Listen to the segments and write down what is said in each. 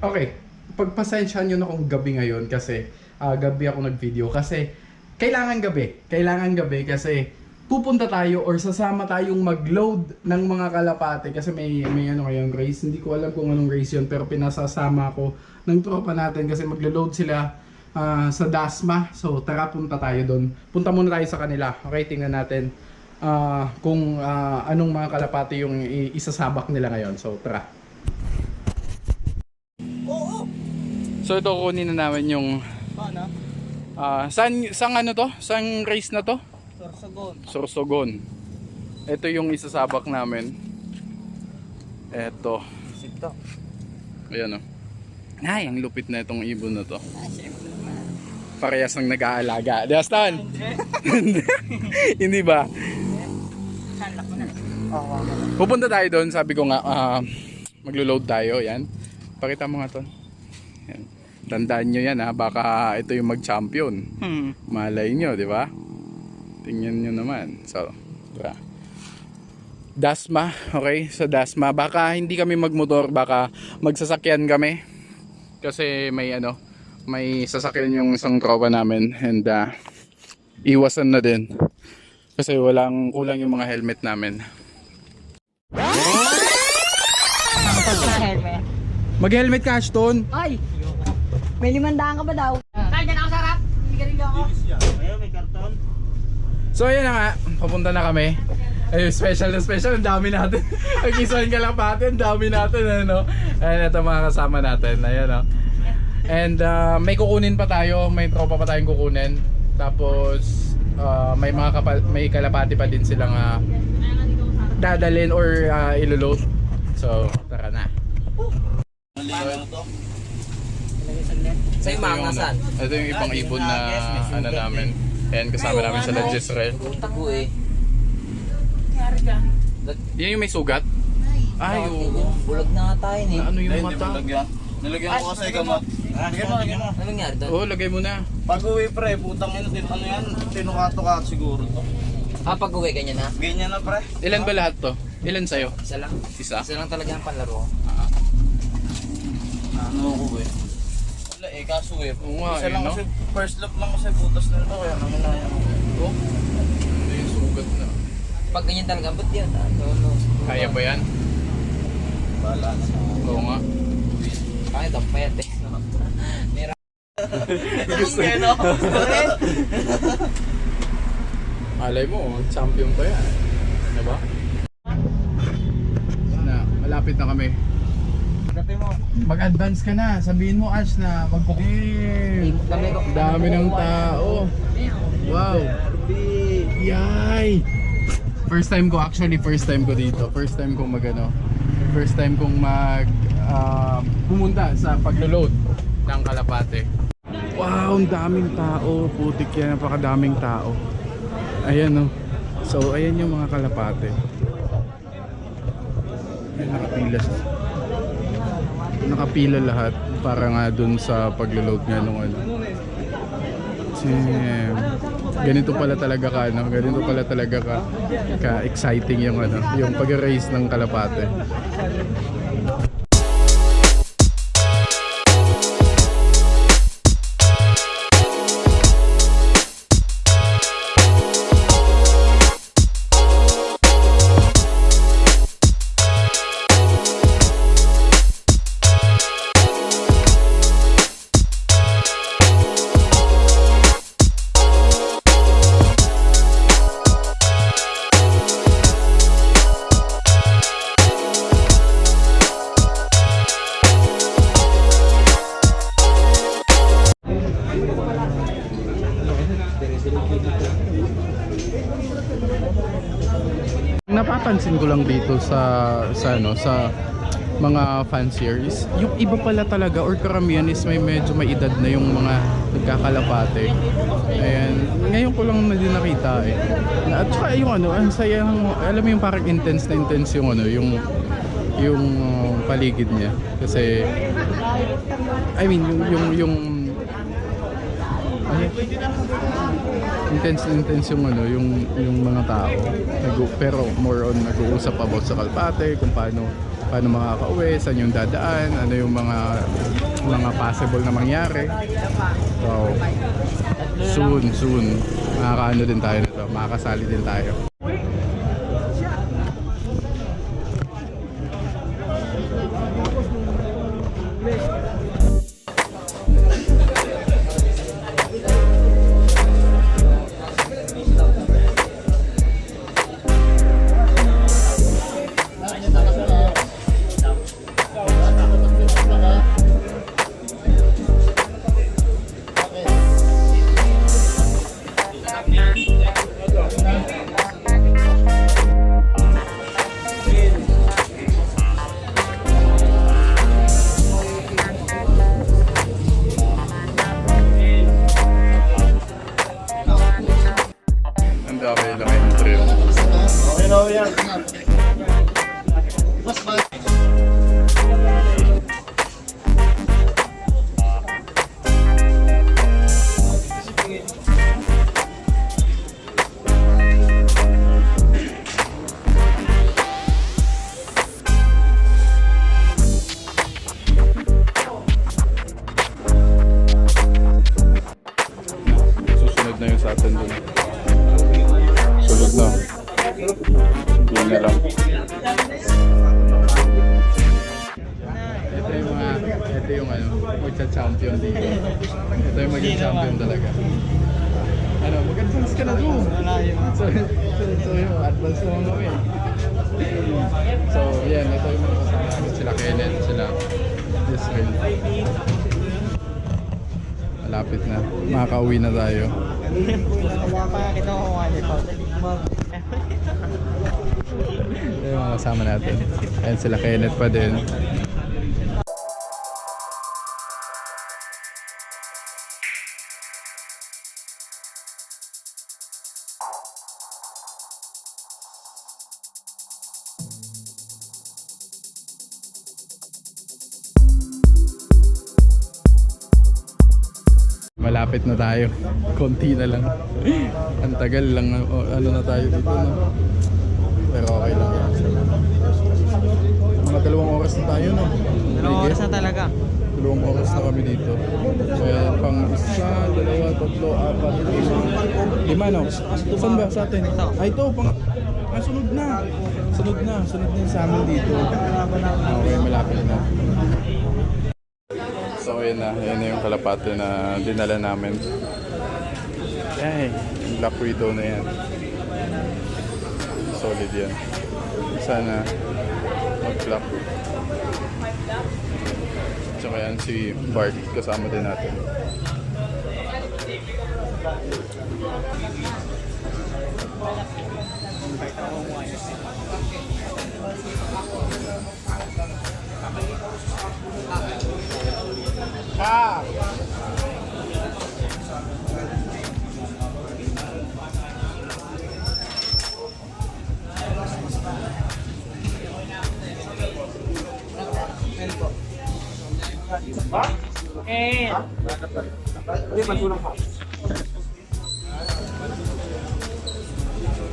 Okay, pagpasensyahan nyo na kung gabi ngayon kasi gabi ako nag-video kasi kailangan gabi kasi pupunta tayo or sasama tayong mag-load ng mga kalapate kasi may ano ngayong race. Hindi ko alam kung anong race yun pero pinasasama ko ng tropa natin kasi maglo-load sila sa Dasma. So tara, punta tayo doon. Punta muna tayo sa kanila. Okay, tingnan natin kung anong mga kalapate yung isasabak nila ngayon. So tara. So ito kunin na namin yung saan ano to? Saan race na to? Sorsogon. Ito yung isasabak namin. Ito. Ayan o. Ay, ang lupit na itong ibon na to. Parehas ng nag-aalaga. Dastan? Hindi ba? Pupunta tayo doon. Sabi ko nga, maglo-load tayo. Yan. Pakita mo nga to. Yan. Tandaan nyo yan ha. Baka ito yung mag-champion. Malay nyo, di ba? Tingnan nyo naman. So, diba? Dasma, okay? Sa Dasma, baka hindi kami magmotor, baka magsasakyan kami. Kasi may sasakyan yung isang tropa namin and iwasan na din. Kasi kulang yung mga helmet namin. Mag-helmet ka, Ashton? Ay! May 500 ka ba daw? Kaya dyan ako sa harap. Hindi ka rin ako. Ayun, may karton. So ayan na nga, papunta na kami. Ay, special na special, ang dami natin. Ang isang kalapate, ang dami natin, ano. Ayan, ito mga kasama natin, ayan o. And may kukunin pa tayo, may tropa pa tayong kukunin. Tapos may kalapate pa din silang dadalhin or ilulot. So tara na. Sa mga saan? Ito yung ibang ibon na ano namin. Ayan, kasama namin sa Lajesrel. Tago eh. Yan yung may sugat? Ay, oo. Bulag na nga tayo eh. Ano yung mata? Nilagyan ko kasi gamot. Anong nangyari doon? Oo, lagay mo na. Pag uwi pre, putang ina din ano yan, tinukato-kato siguro to. Pag uwi ganyan na? Ganyan na pre. Ilan ba lahat to? Ilan sa'yo? Isa lang. Isa? Isa lang talaga ang panlaro. Ano ko eh. Wala eh, kaso eh. Oo nga, Isa lang no? kasi, first lap lang kasi butas na ito, kaya naman na yan. Oo. Ano yung sugat na? Pag ganyan talaga, ba't yan? No. Kaya ba yan? Bala na. Oo nga. Kaya ito, payat eh. Gusto yun no? Malay mo, champion pa yan. Ano ba? Na, malapit na kami. Mag-advance ka na. Sabihin mo, Ash, na magpukin. Dami ng tao. Wow. Yay! First time ko dito. First time kong pumunta sa paglo-load ng kalapate. Wow, ang daming tao. Putik yan, napakadaming tao. Ayan o. So, ayan yung mga kalapate. Ayan, nakapila lahat para nga dun sa paglo-load nga nung ano. Ganito pala talaga ka exciting yung yung pag-race ng kalapate. Napapansin ko lang dito sa mga fanciers, yung iba pala talaga or karamihan is medyo may edad na yung mga nagkakalapate. Ayan, ngayon ko lang na din nakita eh. At saka yung ang saya, alam mo yung parang intense yung yung paligid niya. Kasi I mean yung intense yung mga tao. Pero more on nag-uusap about sa kalapate, kung paano paano makakauwi, saan yung dadaan, ano yung mga possible na mangyari. So, soon, makakaano din tayo nito, makakasali din tayo. Ang dami lang yung trail. Okay na yan. Susunod na yung sa atin dun. Sunod na. Hindi na lang. Ito yung magcha-champion dito. Ito yung maging champion talaga. Ano, mag-advance ka na doon. So yung advance naman kami. So yan, ito yung mga kasama namin. Sila Kenneth, sila Israel. Malapit na. Makaka-uwi na tayo. Ito ko Ito yung mga kasama natin. Ayan sila Kenneth pa din. Malapit na tayo. Konti na lang. Ang tagal lang. Ano na tayo dito, no? Pero okay lang yan. Mga 2 oras na tayo, no? Oras na talaga. 2 oras na kami dito. Kaya pang 1, 2, 3, 4, 5, 5, no? Saan ba sa atin? Ay, ito. Sunod na. Sunod na yung sa amin dito. Okay, malapit na. So yun na yung kalapate na dinala namin. Ay, Black Widow na yan. Solid yan. Sana mag-flap. Tsaka yan si Bart, kasama din natin.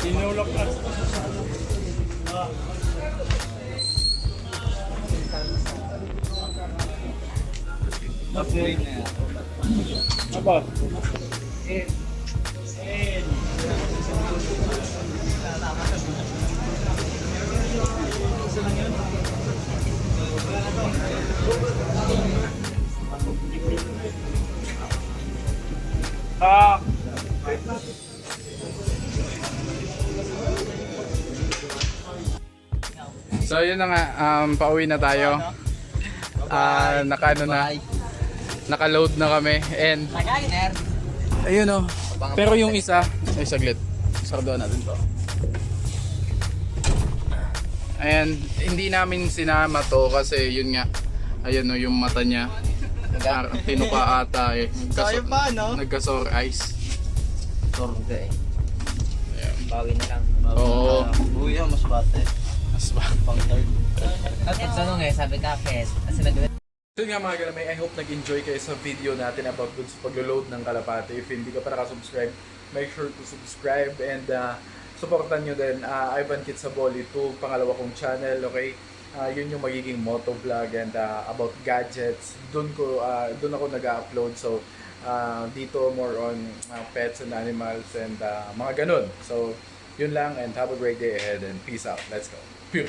Tinulok na. Apa? So yun na nga, pauwi na tayo. Naka-load na kami and ayun oh. Pero yung isa, ay saglit. Sardoan natin to. Ayan, hindi namin sinama to kasi yun nga. Ayun oh, yung mata niya. Tinuka ata eh. Nagka-sore eyes. Sorga eh. Ayan. Bawi na lang. Oo. Buya, mas bate. Mas ba? Pang third. At tanong eh, sabi ka, Fes. Kasi So nga mga galamay, I hope nag-enjoy kayo sa video natin about dun sa paglo-load ng kalapate. If hindi ka pa nakasubscribe, make sure to subscribe and supportan nyo din Ivan Kitsaboli to pangalawa kong channel, okay? yun yung magiging motovlog and about gadgets. Doon ako nag-upload. So dito more on pets and animals and mga ganun. So yun lang and have a great day ahead and peace out. Let's go. Pew!